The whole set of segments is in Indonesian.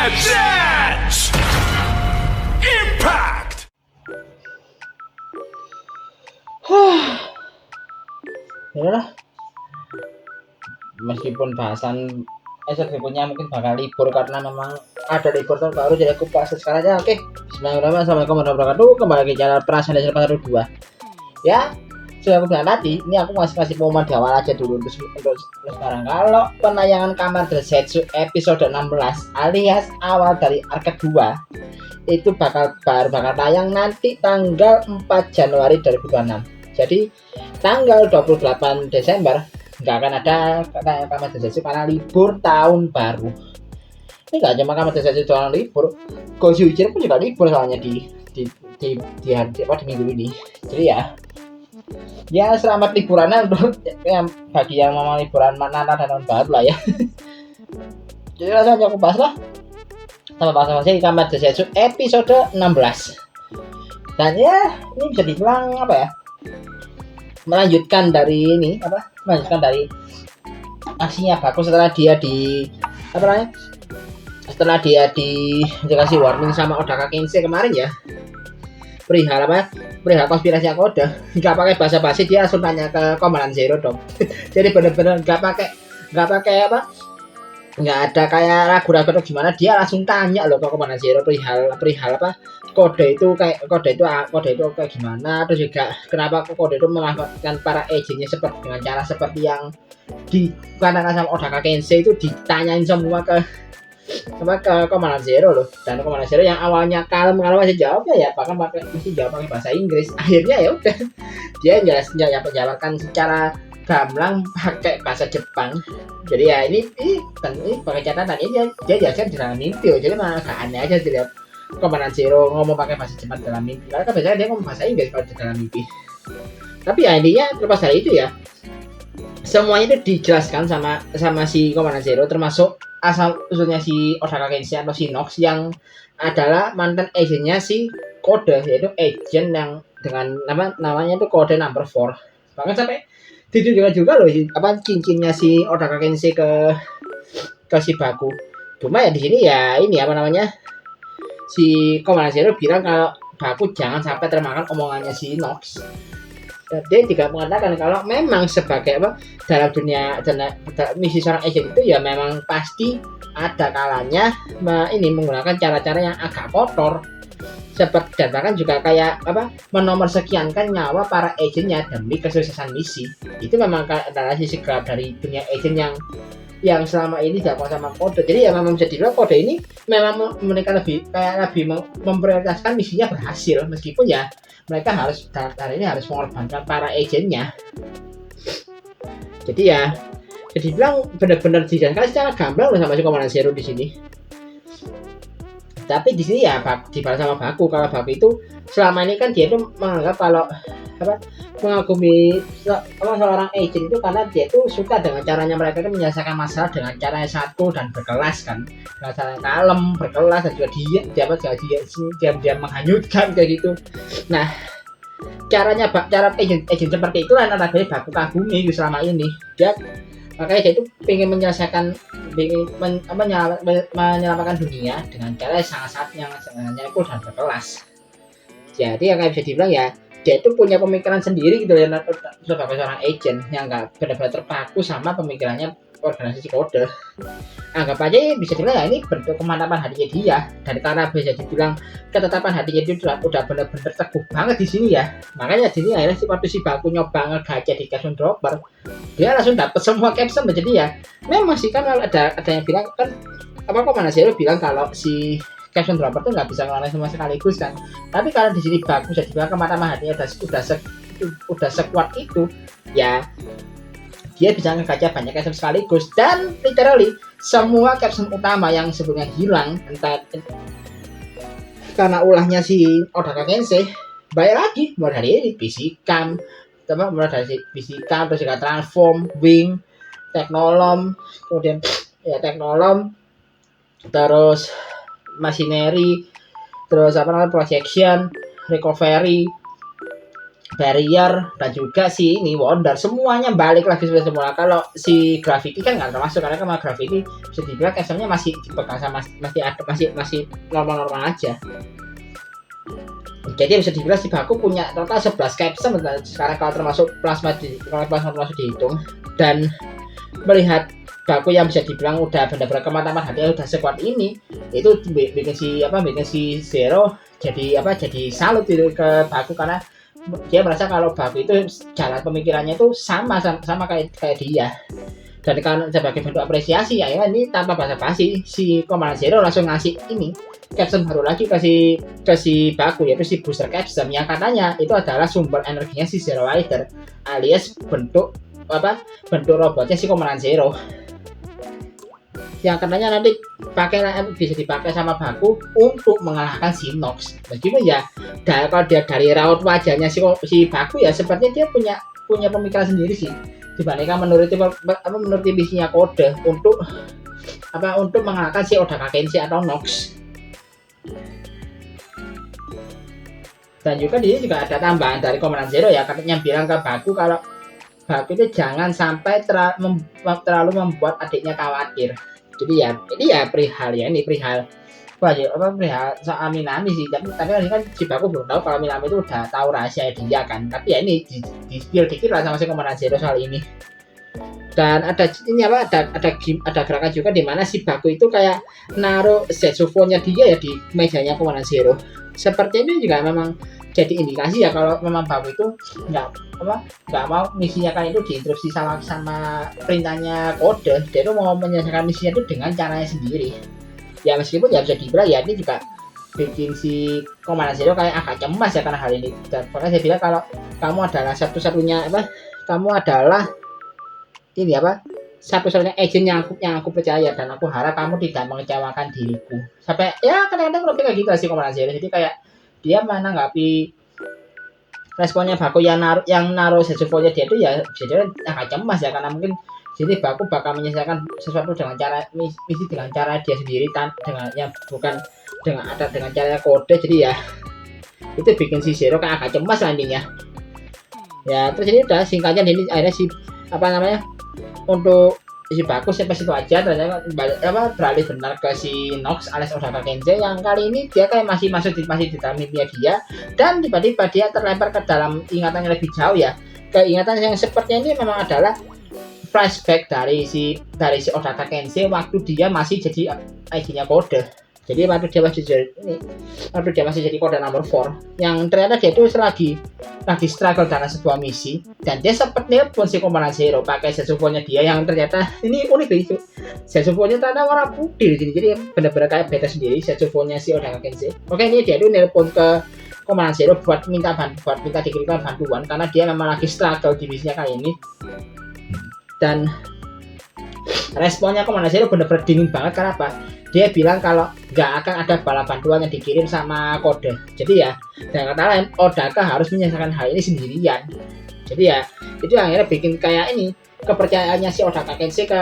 Legends! Impact! Yaudahlah, meskipun bahasan episode berikutnya mungkin bakal libur karena memang ada libur tahun baru, jadi aku bahas sekarang aja. Oke, bismillahirrahmanirrahim. Assalamualaikum warahmatullahi wabarakatuh. Kembali lagi channel perasaan dasar pasar 2. Ya, sudah aku bilang tadi, ini aku masih kasih pengumuman di awal aja dulu untuk sekarang. Kalau penayangan Kamar Densetsu episode 16 alias awal dari arc 2 itu bakal tayang nanti tanggal 4 Januari 2026. Jadi tanggal 28 Desember nggak akan ada Kamar Densetsu karena libur tahun baru. Ini nggak cuma Kamar Densetsu doang libur, Gojujin pun juga libur soalnya di minggu ini. Jadi ya selamat liburannya untuk bagi yang mau liburan Natal dan tahun baru lah ya. Jadi langsung aja aku bahas lah sama bahasa-bahasa Kamar Densetsu episode 16. Dan ya ini bisa dibilang apa ya, melanjutkan dari aksinya Baku setelah dia dikasih warning sama Odaka Kensei kemarin ya, perihal konspirasi Koda. Nggak pakai basa-basi, dia langsung tanya ke Komandan Zero dong. Jadi bener-bener nggak ada kayak ragu-ragu atau gimana, dia langsung tanya loh ke Komandan Zero perihal kode itu kayak gimana, terus juga kenapa kode itu memanfaatkan para agentnya dengan cara seperti yang dikatakan sama Odaka Kensei. Itu ditanyain semua ke Komandan Zero loh. Dan Komandan Zero yang awalnya kalem masih jawabnya ya bahkan jawab pakai bahasa Inggris. Akhirnya ya udah dia menjawabkan secara gamblang pakai bahasa Jepang. Jadi ya ini pakai catatan ini dia jelaskan dalam mimpi. Jadi malah agak aneh aja dilihat Komandan Zero ngomong pakai bahasa Jepang dalam mimpi. Karena kan biasanya dia ngomong bahasa Inggris kalau dalam mimpi. Tapi ya intinya terlepas dari itu ya, semuanya itu dijelaskan sama si Komandan Zero, termasuk asal usulnya si Odaka Kensei atau si Nox yang adalah mantan agentnya si Kode, yaitu agent yang dengan namanya itu Kode number 4. Bahkan sampai ditunjukkan juga loh cincinnya si Odaka Kensei ke si Baku. Cuma ya di sini ya ini si Komandan Zero bilang kalau Baku jangan sampai termakan omongannya si Nox. Dia juga mengatakan kalau memang sebagai dalam dunia misi seorang agent itu ya memang pasti ada kalanya menggunakan cara-cara yang agak kotor, seperti dan bahkan juga kayak menomorsekiankan nyawa para agentnya demi kesuksesan misi. Itu memang adalah sisi gelap dari dunia agent yang selama ini dilakukan sama Kode. Jadi ya memang bisa dibilang Kode ini memang mereka lebih memprioritaskan misinya berhasil, meskipun ya mereka harus mengorbankan para agentnya. Jadi ya jadi bilang benar-benar dijelaskan secara gamblang loh sama si Komandan Zero di sini. Tapi di sini ya dibalas sama Baku kalau Baku itu selama ini kan dia itu menganggap kalau mengagumi seorang agent itu karena dia itu suka dengan caranya mereka itu menyelesaikan masalah dengan cara yang satu dan berkelas kan, dengan cara yang kalem, berkelas, dan juga dia menghanyutkan kayak gitu. Nah cara agent seperti itu lah namanya Baku kagumi selama ini. Makanya dia itu ingin menyelesaikan menyelamatkan dunia dengan cara yang sangat nyekul dan berkelas. Jadi yang bisa dibilang ya dia itu punya pemikiran sendiri gitu ya, sebagai seorang agent yang nggak benar-benar terpaku sama pemikirannya organisasi Kode. Anggap aja bisa dibilang ya ini bentuk kemantapan hatinya dia, dan karena bisa dibilang ketetapan hatinya dia udah benar-benar teguh banget di sini ya. Makanya di sini akhirnya waktu si Baku nyoba ngegacha di caption dropper, dia langsung dapet semua caption. Jadi ya memang sih kan ada yang bilang kan Komandan Zero bilang kalau si caption dropper tuh nggak bisa ngelawan semua sekaligus kan. Tapi kalau di sini Baku bisa dibilang kemana-mana hatinya udah sekuat itu ya, dia bisa ngebaca banyak caption sekaligus. Dan literally semua caption utama yang sebelumnya hilang entah karena ulahnya si Odaka Kensei balik lagi, mulai dari fisikan, terus juga transform, wing, teknolom, kemudian ya teknolom, terus machinery, terus projection, recovery, Barrier dan juga si ini Wonder semuanya balik lagi seperti semula. Kalau si Gravity kan nggak termasuk karena sama Gravity bisa dibilang capsule-nya masih bekas masih normal-normal aja. Jadi bisa dibilang si Baku punya total 11 capsule sekarang kalau termasuk plasma termasuk dihitung. Dan melihat Baku yang bisa dibilang udah benar-benar kemataman hati udah sekuat ini, itu bikin si Zero jadi salut gitu ke Baku karena dia merasa kalau Baku itu jalan pemikirannya itu sama kayak dia. Dan karena sebagai bentuk apresiasi ya ini tanpa basa-basi si Komandan Zero langsung ngasih ini capsule baru lagi ke si Baku, yaitu si booster capsule yang katanya itu adalah sumber energinya si Zero Rider alias bentuk robotnya si Komandan Zero yang katanya nanti bisa dipakai sama Baku untuk mengalahkan si Nox. Meskipun ya kalau dia dari raut wajahnya si Baku ya sepertinya dia punya pemikiran sendiri sih dibandingkan menuruti misinya kode untuk mengalahkan si Odaka Kensei atau Nox. Dan juga di sini juga ada tambahan dari Komandan Zero ya, katanya bilang ke Baku kalau Baku itu jangan sampai terlalu membuat adiknya khawatir. Jadi ya ini ya perihal soal Minami sih, tapi kan si Baku belum tahu kalau Minami itu udah tahu rahasia dia kan. Tapi ya ini di spill dikit lah sama si Komandan Zero soal ini. Dan ada gerakan juga di mana si Baku itu kayak naruh Zetsuphone-nya dia ya di mejanya Komandan Zero. Seperti ini juga memang jadi indikasi ya kalau memang Baku itu nggak mau misinya kan itu diinterupsi sama perintahnya kode. Dia itu mau menyelesaikan misinya itu dengan caranya sendiri. Ya meskipun ya bisa dibilang ya ini juga bikin si Komandan Zero kayak agak cemas ya karena hal ini. Dan makanya saya bilang kalau kamu adalah satu-satunya satu-satunya agent yang aku percaya dan aku harap kamu tidak mengecewakan diriku. Sampai ya kadang-kadang lebih kayak gitu sih Komandan Zero. Jadi kayak dia menanggapi responnya Baku yang naruh Zetsuphone-nya dia itu ya jadi agak cemas ya karena mungkin jadi Baku bakal menyelesaikan sesuatu dengan cara misi dengan cara dia sendiri dengan yang bukan dengan cara kode. Jadi ya itu bikin si Zero kayak agak cemas nantinya. Ya terus ini udah singkatnya ini akhirnya si untuk si Baku sampai situ aja ternyata beralih benar ke si Nox alias Odaka Kensei yang kali ini dia kayak masih di dalam mimpinya dia dan tiba-tiba dia terlempar ke dalam ingatan yang lebih jauh ya, ke ingatan yang sepertinya ini memang adalah flashback dari si Odaka Kensei waktu dia masih jadi IG-nya kode. Jadi waktu dia masih jadi kode nomor 4 yang ternyata dia itu lagi struggle dalam sebuah misi dan dia sempat nelpon si Komandan Zero pakai Zetsuphone-nya dia yang ternyata ini unik itu. Zetsuphone-nya ternyata warna putih di sini, jadi benar-benar kayak beda sendiri Zetsuphone-nya si Odaka Kensei. Oke, ini dia itu nelpon ke Komandan Zero buat minta dikirimkan bantuan karena dia memang lagi struggle di misinya kali ini. Dan responnya Komandan Zero benar-benar dingin banget karena apa? Dia bilang kalau nggak akan ada bala bantuan yang dikirim sama kode. Jadi ya dengan kata lain Odaka harus menyelesaikan hal ini sendirian. Jadi ya itu akhirnya bikin kayak ini kepercayaannya si Odaka Kensei ke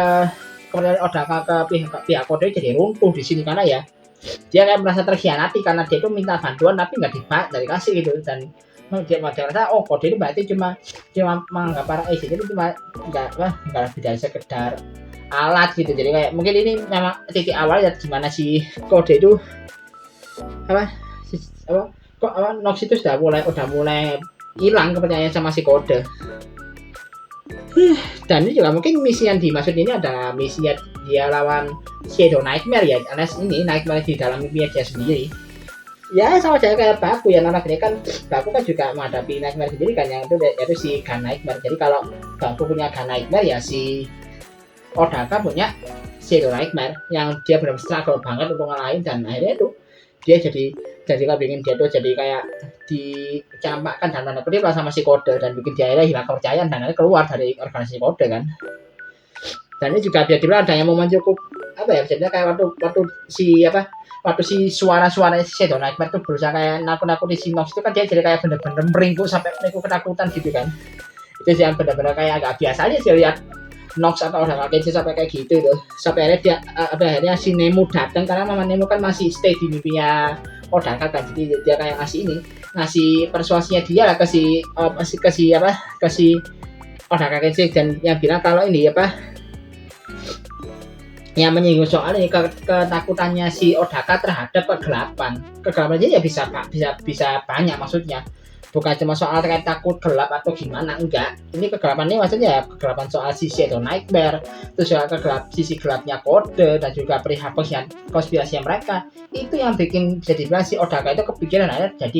pihak kode jadi runtuh di sini karena ya dia kayak merasa terkhianati karena dia itu minta bantuan tapi nggak dikasih gitu. Dan dia merasa kode itu berarti cuma menganggap para agent itu cuma nggak lebih dari sekedar alat gitu. Jadi kayak mungkin ini memang titik awal ya gimana si kode itu Nox itu udah mulai hilang kepercayaan sama si kode. Dan ini juga mungkin misi yang dimaksud ini adalah misi dia lawan Shadow Nightmare ya, alias ini Nightmare di dalam mimpinya dia sendiri. Ya sama aja kayak Baku ya, nama ini kan Baku kan juga menghadapi Nightmare sendiri kan, yang itu yaitu si Gun Nightmare. Jadi kalau Baku punya Gun Nightmare ya si Odaka punya Shadow Nightmare yang dia benar-benar struggle banget untuk ngalahin, dan akhirnya itu dia jadi bikin dia tuh jadi kayak dicampakkan dan tanda kutip lah sama si kode dan bikin dia akhirnya hilang kepercayaan dan akhirnya keluar dari organisasi kode kan. Dan ini juga dia bilang adanya momen cukup bisa kayak waktu si suara-suara Shadow Nightmare tuh berusaha kayak nakut-nakuti si Nox itu kan dia jadi kayak bener-bener meringkuk sampai meringkuk ketakutan gitu kan. Itu sih yang bener-bener kayak agak biasa aja sih lihat Nox atau Odaka Kensei sampai kayak gitu tuh. Sampai akhirnya si Nemu datang karena Mama Nemu kan masih stay di mimpinya Odaka kan, jadi dia kayak ngasih persuasinya dia lah ke si Odaka Kensei, dan yang bilang kalau ini yang menyinggung soal ini ketakutannya si Odaka terhadap kegelapannya ya bisa banyak, maksudnya bukan cuma soal terkait takut gelap atau gimana, enggak, ini kegelapan ini maksudnya ya kegelapan soal si Shadow Nightmare, terus soal sisi gelapnya kode, dan juga perihal konspirasi mereka, itu yang bisa dibilang si Odaka itu kepikiran akhirnya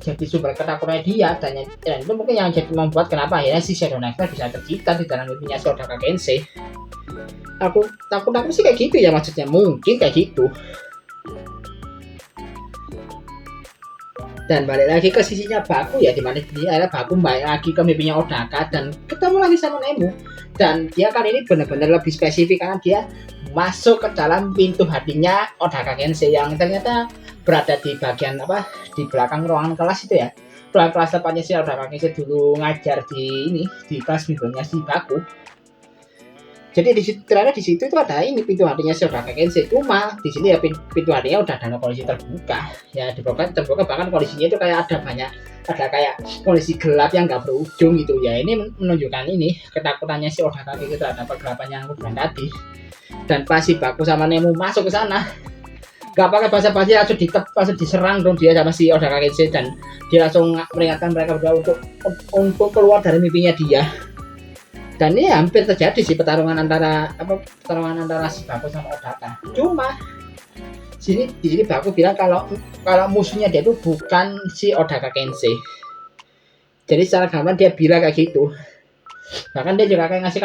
jadi sumber ketakutannya dia, dan itu mungkin yang jadi membuat kenapa akhirnya si Shadow Nightmare bisa tercipta di dalam mimpinya si Odaka Kensei. Aku sih kayak gitu ya, maksudnya mungkin kayak gitu. Dan balik lagi ke sisinya Baku ya, dimana dia adalah Baku balik lagi ke mimpinya Odaka dan ketemu lagi sama Nemu, dan dia kali ini benar-benar lebih spesifik karena dia masuk ke dalam pintu hatinya Odaka Kensei yang ternyata berada di bagian di belakang ruangan kelas itu ya, ruangan kelas tempatnya si Odaka Kensei dulu ngajar di kelas bimbelnya si Baku. Jadi ternyata di situ itu ada ini pintu hatinya si Odaka Kensei, cuma di sini ya pintu hatinya udah dalam kondisi terbuka ya, terbuka bahkan kondisinya itu kayak ada kayak kondisi gelap yang nggak berujung gitu ya. Ini menunjukkan ini ketakutannya si Odaka Kensei terhadap kegelapan yang aku bilang tadi. Dan pas si Baku sama Nemu masuk ke sana, nggak pakai basa-basi langsung diserang dong dia sama si Odaka Kensei, dan dia langsung meringatkan mereka berdua untuk keluar dari mimpinya dia. Dan ini hampir terjadi sih pertarungan antara si Baku sama Odaka. Cuma di sini Baku bilang kalau musuhnya dia itu bukan si Odaka Kensei. Jadi secara gambar dia bilang kayak gitu. Bahkan dia juga kayak ngasih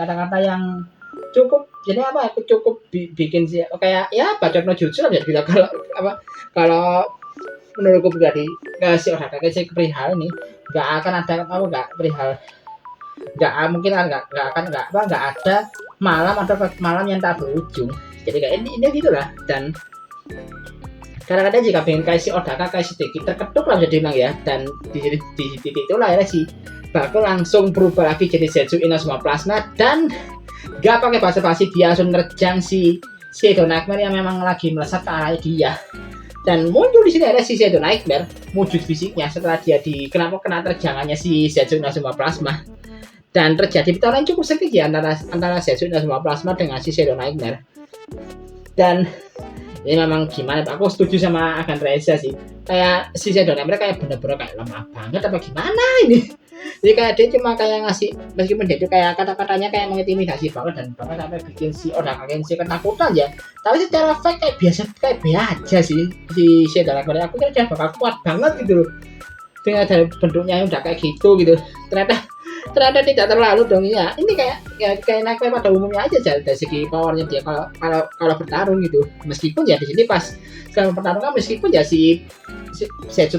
kata-kata yang cukup, jadi cukup bikin sih kayak ya bacot no jutsu lah, dia bilang kalau menurutku pribadi si Odaka Kensei perihal ini nggak akan ada nggak ada malam yang tak berujung. Jadi kayak ini gitulah. Dan kadang-kadang jika pengen kasih Odaka kayak sedikit terketuk lah bisa dibilang ya, dan di titik itulah ya si Baku langsung berubah lagi jadi Zetsu Inazuma Plasma, dan gak pakai basa-basi dia langsung nerjang si Shadow Nightmare yang memang lagi melesat ke arah dia. Dan muncul di sini ada si Shadow Nightmare wujud fisiknya setelah dia kena terjangannya si Zetsu Inazuma Plasma. Dan terjadi pertarungan cukup sengit ya antara Zetsu Inazuma Plasma dengan si Shadow Nightmare. Dan ini memang gimana, aku setuju sama Agan Reza sih, kayak si Shadow Nightmare kayak bener-bener kayak lemah banget apa gimana ini. Jadi kayak dia cuma kayak ngasih, meskipun dia itu kayak kata-katanya kayak mengintimidasi banget dan bahkan sampai bikin si Odaka Kensei ketakutan ya, tapi secara fake kayak biasa, kayak aja sih si Shadow Nightmare. Aku kira dia bakal kuat banget gitu loh dengan dari bentuknya yang udah kayak gitu. Ternyata tidak terlalu dong ya. Ini kayak Nightmare pada umumnya aja dari segi powernya dia kalau bertarung gitu. Meskipun ya di sini pas dalam pertarungan, meskipun ya si Zetsu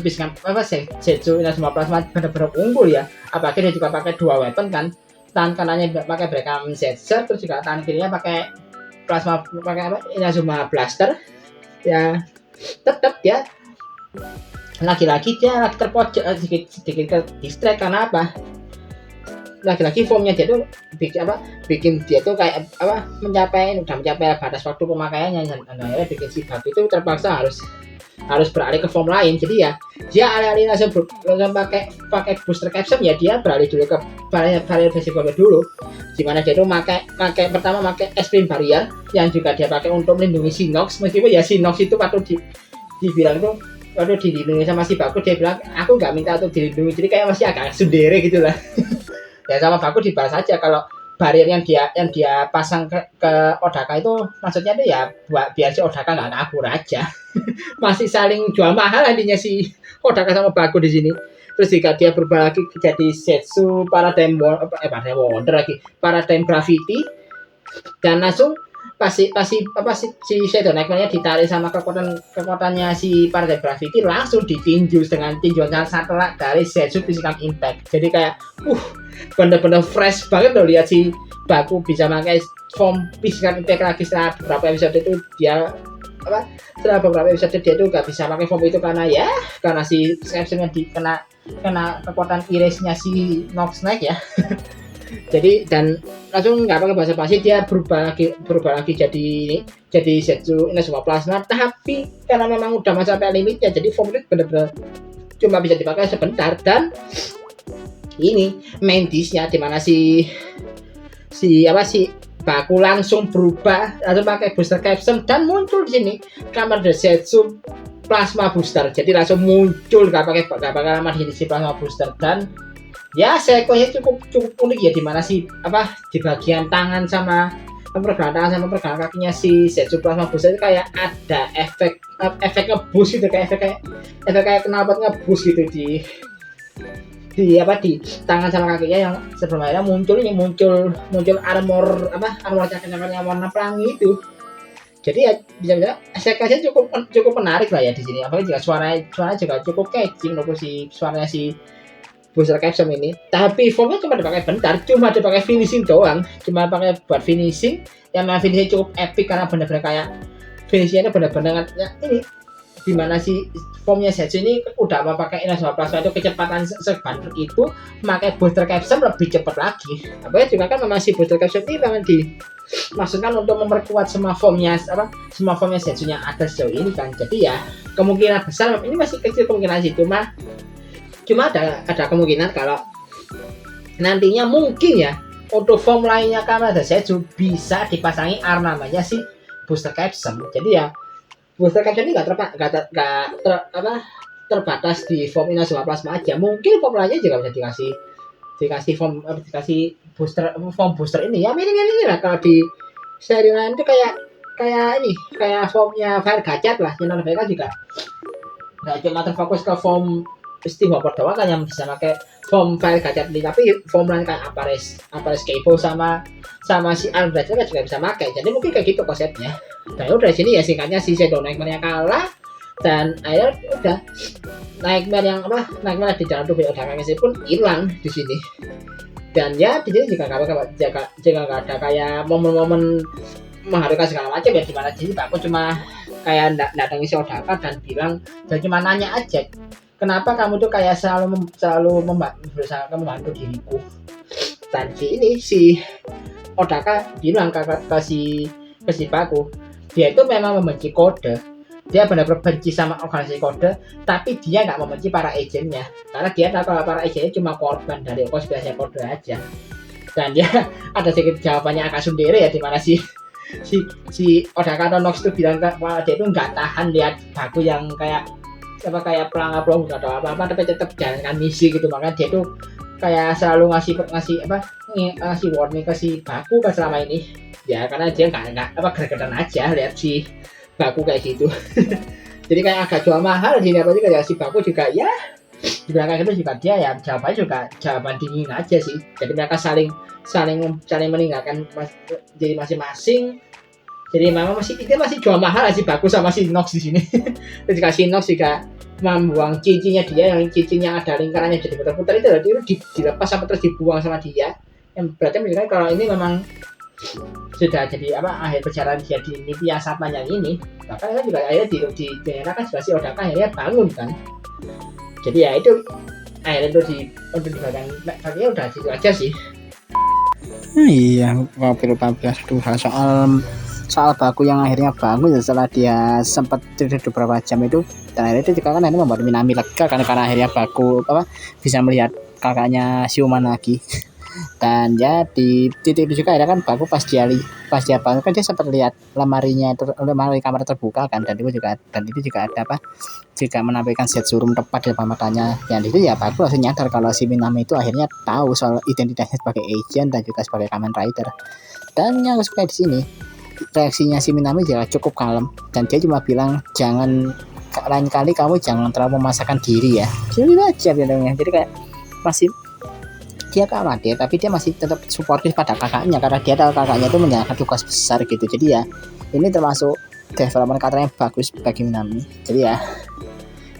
Inazuma Plasma benar-benar unggul ya. Apalagi dia juga pakai dua weapon kan. Tangan kanannya pakai Beckham Zetsu, terus juga tangan kirinya pakai Plasma, pakai Inazuma Blaster. Ya tetap ya lagi-lagi dia lagi terpojok sedikit ke distract karena lagi-lagi formnya dia tuh bikin dia tuh kayak mencapai batas waktu pemakaiannya, dan akhirnya bikin si Baku itu terpaksa harus beralih ke form lain. Jadi ya dia alih-alih langsung pakai booster capsule ya, dia beralih dulu ke barrier basic bomber dulu, dimana dia tuh pertama pakai extreme barrier yang juga dia pakai untuk melindungi Shinox. Meskipun ya Shinox itu patut dibilang tuh dilindungi sama si Baku, dia bilang aku nggak minta untuk dilindungi, jadi kayak masih agak sundere gitu lah. Ya sama Baku dibahas aja kalau barrier yang dia pasang ke Odaka itu maksudnya tuh ya biar si Odaka nggak kabur aja. Masih saling jual mahal intinya si Odaka sama Baku di sini. Terus jika dia berubah lagi jadi Zetsu Paradigm Wonder lagi, Paradigm Gravity, dan langsung si Shadow Nightmare-nya ditarik sama kekuatannya si Paradigm Gravity, langsung ditinju dengan tinjuan sangat telak dari Zetsu Physical Impact. Jadi kayak bener-bener fresh banget loh lihat si Baku bisa pakai form Physical Impact lagi setelah beberapa episode itu dia gak bisa pakai form itu karena si Capsule-nya kena kekuatan erase-nya si Nox Knight ya. Jadi dan langsung nggak pakai basa-basi dia berubah lagi jadi Zetsu Inazuma Plasma, tapi karena memang udah masa limitnya jadi form itu bener-bener cuma bisa dipakai sebentar. Dan ini main dish-nya dimana si Baku langsung berubah atau pakai booster capsule dan muncul di sini kamar Zetsu Plasma Booster. Jadi langsung muncul gak pakai lama di sini Plasma Booster. Dan ya sequence cukup unik ya, dimana di bagian tangan sama pergelangan kakinya si Zetsu Plasma Booster itu kayak ada efek ngeboost gitu, kayak efek knalpot ngeboost gitu di tangan sama kakinya, yang sebelumnya muncul armor cakar-cakar yang warna pelangi itu. Jadi ya bisa sequence cukup menarik lah ya di sini, apalagi juga suaranya juga cukup catchy menurut suaranya si booster capsule ini. Tapi formnya cuma dipakai bentar, cuma dipakai finishing doang, cuma pakai buat finishing yang finishing cukup epic karena benar-benar kayak finishingnya benar-benar ya ini dimana si formnya Zetsu ini udah mau pakai Inazuma Plasma itu kecepatan sebanding itu, pakai booster capsule lebih cepat lagi. Apalagi juga kan memang si booster capsule ini memang dimaksudkan untuk memperkuat semua formnya Zetsu yang ada sejauh ini kan. Jadi ya kemungkinan besar ini masih kecil kemungkinan sih, cuma ada kemungkinan kalau nantinya mungkin ya untuk form lainnya Kamada Zetsu bisa dipasangi namanya si booster capsule. Jadi ya booster capsule ini terbatas di form Inazuma Plasma aja. Mungkin form lainnya juga bisa dikasih form booster ini ya, mirip-mirip lah kalau di seri lain itu kayak formnya Fire Gachat lah. Yang mereka juga nggak cuma terfokus ke form Steam Hopper doang kan yang bisa pakai form Fire Gachat ini, tapi form lain kayak Apares Keipo sama si Albrecht juga bisa pakai. Jadi mungkin kayak gitu konsepnya. Dan udah sini ya singkatnya si Shadow Nightmare kalah, dan akhirnya udah Nightmare di jalan tuh belakangnya pun hilang di sini. Dan ya di sini juga nggak ada kayak momen-momen mengharukan segala macam ya, dimana sini aku cuma kayak datangi si Odaka dan bilang dan cuma nanya aja, kenapa kamu tuh kayak selalu berusaha membantu diriku. Dan si Odaka bilang ke si Baku, dia itu memang membenci kode, dia benar-benar benci sama organisasi kode, tapi dia nggak membenci para agennya karena dia tahu kalau para agennya cuma korban dari konspirasi kode aja. Dan dia ada sedikit jawabannya agak sendiri ya, dimana si Odaka atau Nox itu bilang kalau dia itu nggak tahan lihat Baku yang kayak pelanggar nggak tahu apa-apa tapi tetap jalankan misi gitu. Makanya dia tuh kayak selalu ngasih warning ke si Baku kan selama ini ya, karena dia nggak gergetan aja lihat si Baku kayak gitu. Jadi kayak agak jual mahal di apa juga ya, si Baku juga ya di belakang itu juga dia ya jawabannya juga jawaban dingin aja sih. Jadi mereka saling meninggalkan jadi masing-masing. Jadi memang masih jual mahal si Baku sama si Nox di sini. Terus si Nox juga membuang cincinnya dia, yang cincin yang ada lingkarannya jadi putar-putar itu dilepas sama terus dibuang sama dia. Yang berarti menunjukkan kalau ini memang sudah jadi akhir perjalanan dia di mimpi yang sangat panjang ini. Bahkan kan juga akhirnya dinyatakan si Odaka akhirnya bangun kan. Jadi ya itu akhirnya itu untuk di bagian udah gitu aja sih. Iya, lupa soal Baku yang akhirnya bangun setelah dia sempat tidur beberapa jam itu, dan akhirnya itu juga kan akhirnya membuat Minami lega karena akhirnya Baku bisa melihat kakaknya Siuman lagi. Dan ya di titik itu juga akhirnya kan Baku pas dia bangun kan dia sempat lihat lemari kamar terbuka kan, dan itu juga ada juga menampilkan Zetsurum tepat di depan matanya. Yang itu ya Baku langsung nyadar kalau si Minami itu akhirnya tahu soal identitasnya sebagai agent dan juga sebagai Kamen Rider. Dan yang suka di sini reaksinya si Minami juga cukup kalem, dan dia cuma bilang jangan lain kali kamu jangan terlalu memaksakan diri ya. Jadi aja bilangnya. Jadi kayak masih dia khawatir tapi dia masih tetap suportif pada kakaknya karena dia tahu kakaknya itu menjalankan tugas besar gitu. Jadi ya ini termasuk development karakter yang bagus bagi Minami. Jadi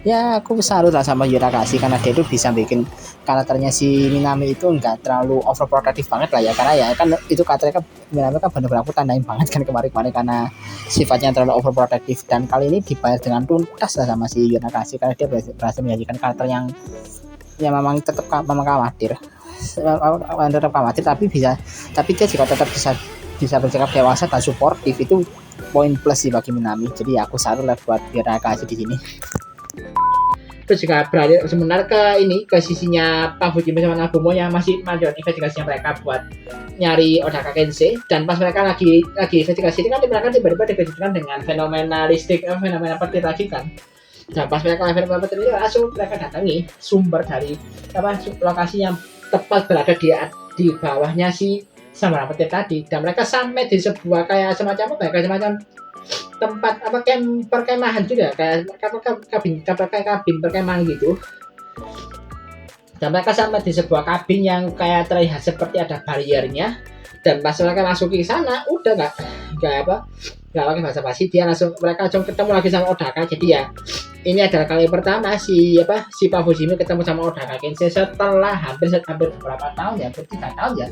ya aku salut lah sama Yurakasi karena dia itu bisa bikin karakternya si Minami itu nggak terlalu overprotective banget lah ya, karena ya kan itu karakternya kan Minami kan benar-benar aku tandain banget kan kemarin karena sifatnya terlalu overprotective, dan kali ini dibayar dengan tuntas lah sama si Yurakasi karena dia berhasil menjadikan karakter yang memang tetap memang khawatir. tetap khawatir, tapi dia juga tetap bisa bersikap dewasa dan suportif. Itu poin plus sih bagi Minami. Jadi aku salut lah buat Hirakashi di sini. Terus juga beralih sebenarnya ke sisinya Pak Fujimi sama Nagumo yang masih melanjutkan investigasinya mereka buat nyari Odaka Kensei. Dan pas mereka lagi investigasi ini kan mereka tiba-tiba dikejutkan dengan fenomena petir lagi kan. Dan pas mereka fenomena petir ini langsung mereka datangi sumber dari lokasi yang tepat berada di bawahnya si sambaran petir tadi. Dan mereka sampai di sebuah kayak semacam tempat perkemahan juga, kayak kabin perkemahan gitu. Dan mereka sampai di sebuah kabin yang kayak terlihat seperti ada bariernya. Dan pas mereka masuk ke sana udah nggak pakai basa-basi, mereka langsung ketemu lagi sama Odaka. Jadi ya ini adalah kali pertama si Pak Fujimi ketemu sama Odaka Kensei setelah hampir beberapa tahun ya, 3 tahun ya.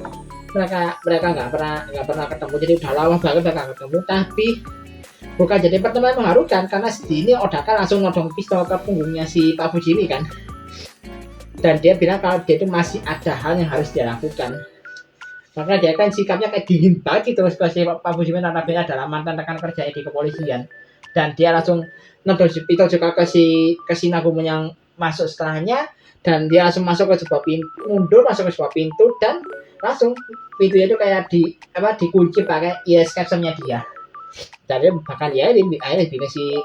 Mereka nggak pernah ketemu. Jadi udah lama banget mereka ketemu, tapi bukan jadi pertemuan mengharukan karena di ini Odaka langsung nodong pistol ke punggungnya si Pak Fujimi kan. Dan dia bilang kalau dia itu masih ada hal yang harus dia lakukan. Makanya dia kan sikapnya kayak dingin banget terus ke si Pak Fujimi, karena dia adalah mantan rekan kerja di kepolisian. Dan dia langsung nodong pistol juga ke si Nagumo yang masuk setelahnya. Dan dia langsung masuk ke sebuah pintu, dan langsung pintunya itu kayak dikunci pakai captionnya dia. Jadi bahkan ya akhirnya si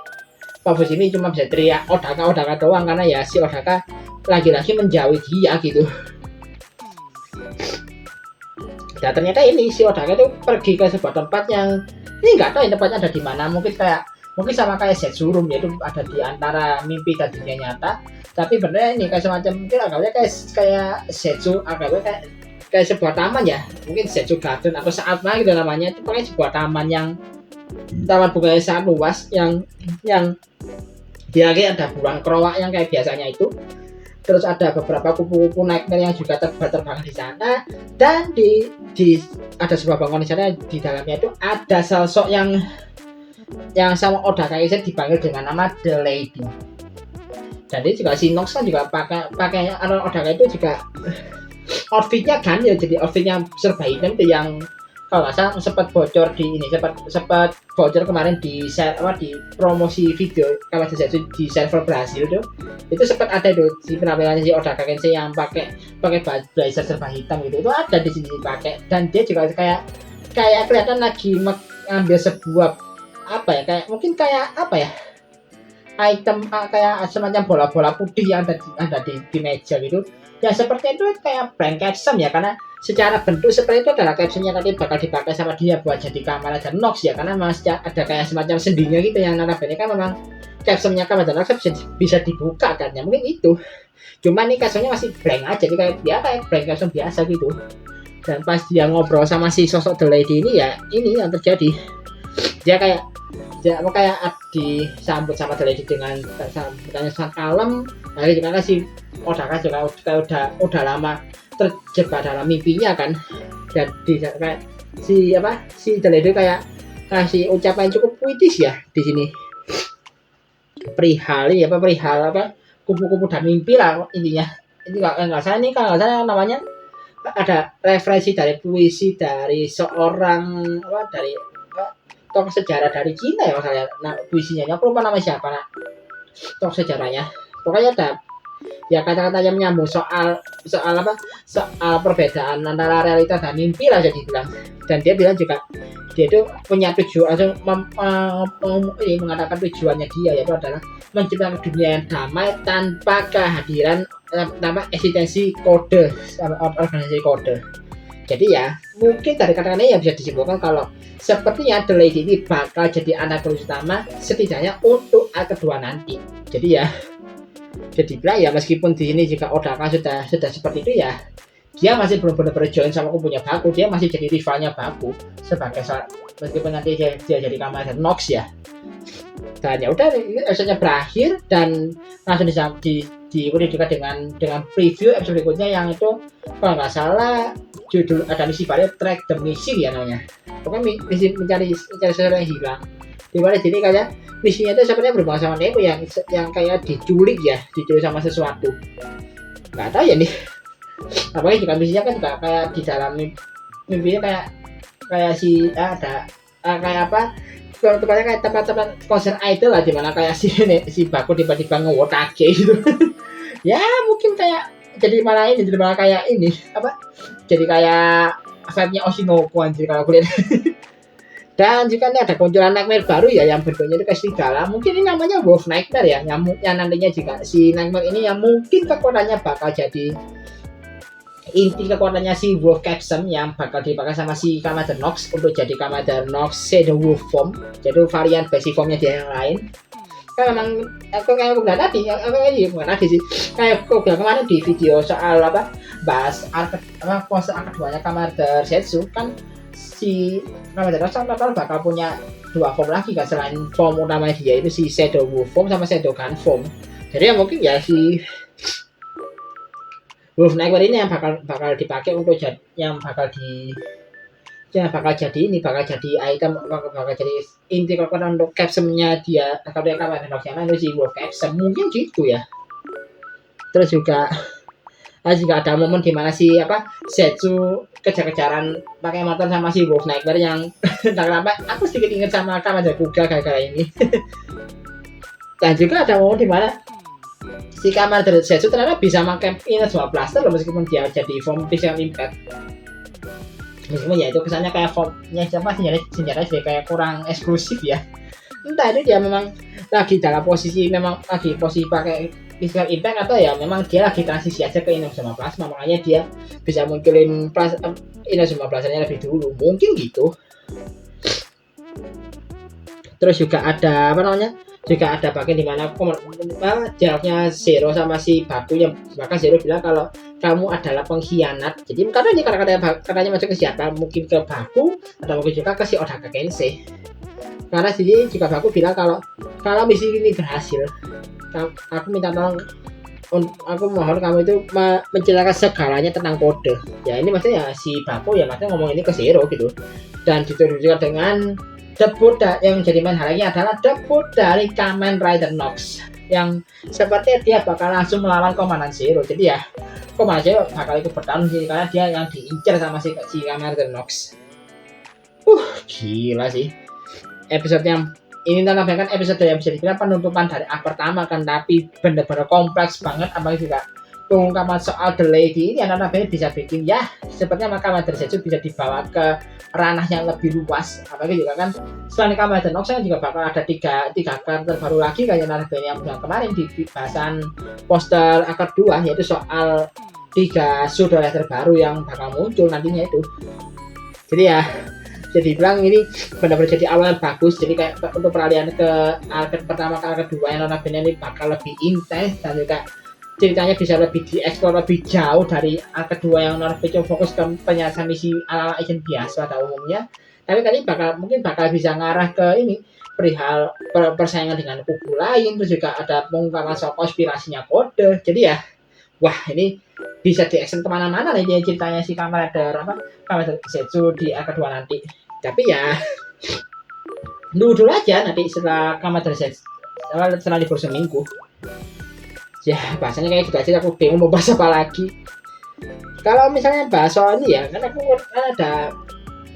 Pak Fujimi cuma bisa teriak Odaka doang, karena ya si Odaka lagi-lagi menjauhi dia gitu. Dan ternyata ini si Odaka itu pergi ke sebuah tempat yang ini nggak tahu tempatnya ada di mana, mungkin sama kayak Setsurum, yaitu ada di antara mimpi dan dunia nyata. Tapi benernya ini kayak semacam mungkin agaknya kayak Setsu, agaknya kayak sebuah taman ya, mungkin Setsu Garden atau apa gitu namanya. Itu pakai sebuah taman bunga yang sangat luas yang dia ada buruan kerowak yang kayak biasanya itu. Terus ada beberapa kupu-kupu nightmare yang juga terbang di sana, dan ada sebuah bangunan di sana, di dalamnya itu ada sosok yang sama Odaka Kensei dipanggil dengan nama The Lady. Dan dia juga si Nox kan juga pakai Odaka itu juga outfitnya kan ya, jadi outfit yang serba hitam itu yang kalau nggak salah sempat bocor sempat bocor kemarin di promosi video kalau di server Brasil itu sempat ada itu si penampilannya si Odaka Kensei yang pakai blazer serba hitam gitu, itu ada di sini dipakai. Dan dia juga kayak kelihatan lagi mengambil sebuah item kayak semacam bola-bola putih yang ada di meja gitu. Ya seperti itu kayak blank caption ya, karena secara bentuk seperti itu adalah captionnya nanti bakal dipakai sama dia buat jadi kamera dan Nox ya, karena masih ada kayak semacam sendinya gitu yang notabene kan memang captionnya kamera dan Nox bisa dibuka kan ya, mungkin itu. Cuma nih captionnya masih blank aja, jadi kayak blank caption biasa gitu. Dan pas dia ngobrol sama si sosok The Lady ini ya, ini yang terjadi. Dia kayak disambut sama The Lady dengan sambutannya sangat kalem. Lalu juga kan si Odaka juga udah lama terjebak dalam mimpinya kan. Dan kayak si The Lady kayak kasih ucapan cukup puitis ya di sini. Perihal kupu-kupu dan mimpi lah intinya. Ini nggak salah namanya ada referensi dari puisi dari seorang tokoh sejarah dari Cina ya masalahnya. Nah puisinya aku lupa nama siapa tokoh sejarahnya. Pokoknya ada ya kata-kata yang menyambung soal perbedaan antara realita dan mimpi lah jadi bilang. Dan dia bilang juga dia itu punya tujuan langsung mengatakan tujuannya dia yaitu adalah menciptakan dunia yang damai tanpa kehadiran eksistensi kode organisasi kode. Jadi ya mungkin dari kata-katanya ya bisa disimpulkan kalau sepertinya The Lady ini bakal jadi antagonis utama setidaknya untuk act kedua nanti. Jadi ya ya meskipun di sini jika Odaka sudah seperti itu ya, dia masih belum benar-benar join sama kubunya Baku, dia masih jadi rivalnya Baku sebagai meskipun nanti dia jadi kamera Nox ya. Dan ya udah episode berakhir dan langsung diikuti juga dengan preview episode berikutnya yang itu kalau nggak salah judul ada misi baru Track the Missing ya namanya. Pokoknya misi mencari seseorang yang hilang. Dimana jadi kayak misinya itu sebenarnya berhubungan sama Neko yang kayak diculik sama sesuatu. Nggak tahu ya nih. apalagi juga misinya kan juga kayak di dalam mimpinya kayak si ada kayak apa tempatnya kayak tempat-tempat konser idol lah, dimana kayak si Baku tiba-tiba ngewotake gitu. Ya mungkin kayak jadi malah kayak ini apa, jadi kayak vibe-nya Oshinoko anjir kalau aku lihat. Dan juga ini ada kemunculan nightmare baru ya, yang bentuknya itu kayak serigala. Mungkin ini namanya Wolf Nightmare ya, yang nantinya juga si nightmare ini yang mungkin kekuatannya bakal jadi inti kekuatannya si Wolf Capsum yang bakal dipakai sama si Commander Nox untuk jadi Commander Nox Shadow Wolf form, jadi varian basic formnya dia yang lain. Kan memang aku bilang tadi, bukan tadi sih, kayak aku bilang kemarin di video soal apa bahas pose arc keduanya Commander Setsu, kan si Commander Nox total bakal punya 2 form lagi kan, selain form utama dia itu si Shadow Wolf form sama Shadow Gun form. Jadi ya mungkin ya si Wolf Nightmare ini yang bakal dipakai untuk yang bakal jadi item, bakal jadi inti kekuatan untuk capsumnya dia, kalau dia Commander Nox yang itu si Wolf Capsum, mungkin gitu ya. Terus juga ada momen dimana si Setsu kejar-kejaran pakai motor sama si Wolf Nightmare yang entah kenapa aku sedikit ingat sama Commander Kuga gara-gara ini. Dan juga ada momen dimana si Commander Setsu ternyata bisa pakai Inazuma Blaster loh, meskipun dia jadi form Physical Impact. Meskipun ya itu kesannya kayak formnya senjata jadi kayak kurang eksklusif ya. Entah itu dia memang lagi dalam posisi pakai Physical Impact, atau ya memang dia lagi transisi aja ke Inazuma Plasma, makanya dia bisa munculin Inazuma Plasmanya lebih dulu, mungkin gitu. Terus juga ada juga ada bagian dimana jaraknya Zero sama si Baku, yang maka Zero bilang kalau kamu adalah pengkhianat. Jadi karena ini katanya masuk ke siapa, mungkin ke Baku atau mungkin juga ke si Odaka Kensei. Karena sini juga Baku bilang kalau misi ini berhasil, aku minta tolong, aku mohon kamu itu menceritakan segalanya tentang kode. Ya ini maksudnya si Baku ya maksudnya ngomong ini ke Zero gitu. Dan dituduhkan dengan debut yang jadi main hari ini adalah debut dari Kamen Rider Nox, yang sepertinya dia bakal langsung melawan Komandan Zero. Jadi ya Komandan Zero bakal ikut bertarung sih, karena dia yang diincar sama si Kamen Rider Nox. Gila sih episode yang ini, kan episode yang bisa dibilang penutupan dari arc pertama kan, tapi bener-bener kompleks banget. Apalagi juga pengungkapan soal The Lady ini anak-anak bisa bikin ya sepertinya maka Commander Setsu bisa dibawa ke ranah yang lebih luas. Apalagi juga kan selain Commander Nox juga bakal ada tiga karakter baru lagi kayak narasi yang kemarin di bahasan poster akar 2, yaitu soal 3 pseudo letter baru yang bakal muncul nantinya itu. Jadi ya jadi bilang ini benar-benar jadi awal yang bagus. Jadi kayak untuk peralihan ke arc pertama ke arc kedua yang notabene ini bakal lebih intens, dan juga ceritanya bisa lebih dieksplor lebih jauh dari arc kedua yang notabene fokus ke penyelesaian misi ala agent biasa pada umumnya. Tapi tadi mungkin bakal bisa ngarah ke ini perihal persaingan dengan kubu lain, terus juga ada pengungkapan soal konspirasinya kode. Jadi ya wah ini bisa di-action kemana-mana nih ceritanya si Commander Setsu di arc kedua nanti. Tapi ya dulu aja nanti setelah Commander Setsu, setelah libur seminggu. Ya bahasanya kayak gitu aja, aku bingung mau bahas apa lagi. Kalau misalnya bahas soal ini ya, kan aku ada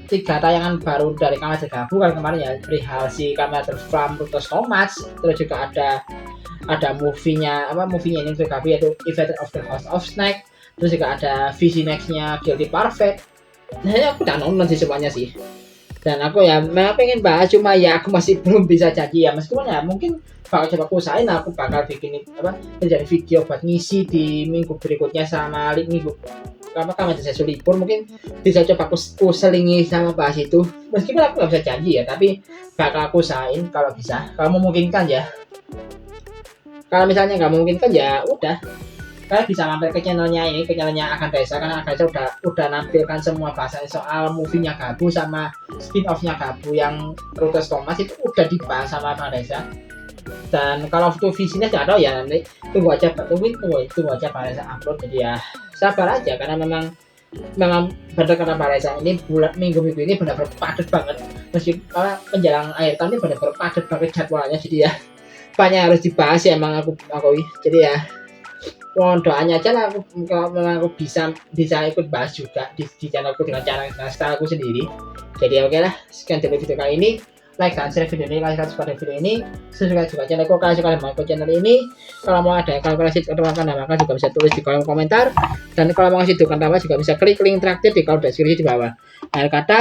3 tayangan baru dari Commander Gabu kan kemarin ya, perihal si Commander Flam Rutos Nomads. Terus juga ada movie-nya ini untuk Gabu, yaitu Event of the House of Snake. Terus juga ada visi next-nya Guilty Parfait. Nah aku udah nonton sih semuanya sih, dan aku ya memang pengen bahas, cuma ya aku masih belum bisa janji ya, meskipun ya mungkin bakal coba aku usahain, aku bakal bikin menjadi video buat ngisi di minggu berikutnya sama minggu Commander Setsu libur, mungkin bisa coba aku selingi sama bahas itu, meskipun aku nggak bisa janji ya, tapi bakal aku usahain kalau bisa, kalau memungkinkan ya. Kalau misalnya nggak memungkinkan ya udah, kalian bisa mampir ke channelnya Akan Desa, karena Akan Desa udah nampilkan semua bahasan soal movie-nya Gabu sama spin-off-nya Gabu yang Rutos Thomas itu udah dibahas sama Akan Desa. Dan kalau itu visinya nggak tahu ya, nanti tunggu aja Akan Desa upload. Jadi ya sabar aja, karena memang benar kata Akan Desa ini minggu ini benar-benar padat banget, meskipun menjelang akhir tahun ini benar-benar padat banget jadwalnya. Jadi ya banyak harus dibahas ya emang aku. Jadi ya mohon doanya aja lah kalau memang aku bisa ikut bahas juga di channelku dengan cara stylku sendiri. Jadi oke lah, sekian dari video kali ini. Like dan share video ini, like dan subscribe video ini. Subscribe juga channelku kalau kalian mau ikut channel ini. Kalau mau ada kalkulasi atau akan namakan juga bisa tulis di kolom komentar. Dan kalau mau ngasih dukungan tambah juga bisa klik link traktir di kolom deskripsi di bawah. Akhir kata,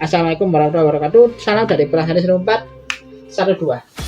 assalamualaikum warahmatullahi wabarakatuh. Salam dari Perasaan 412.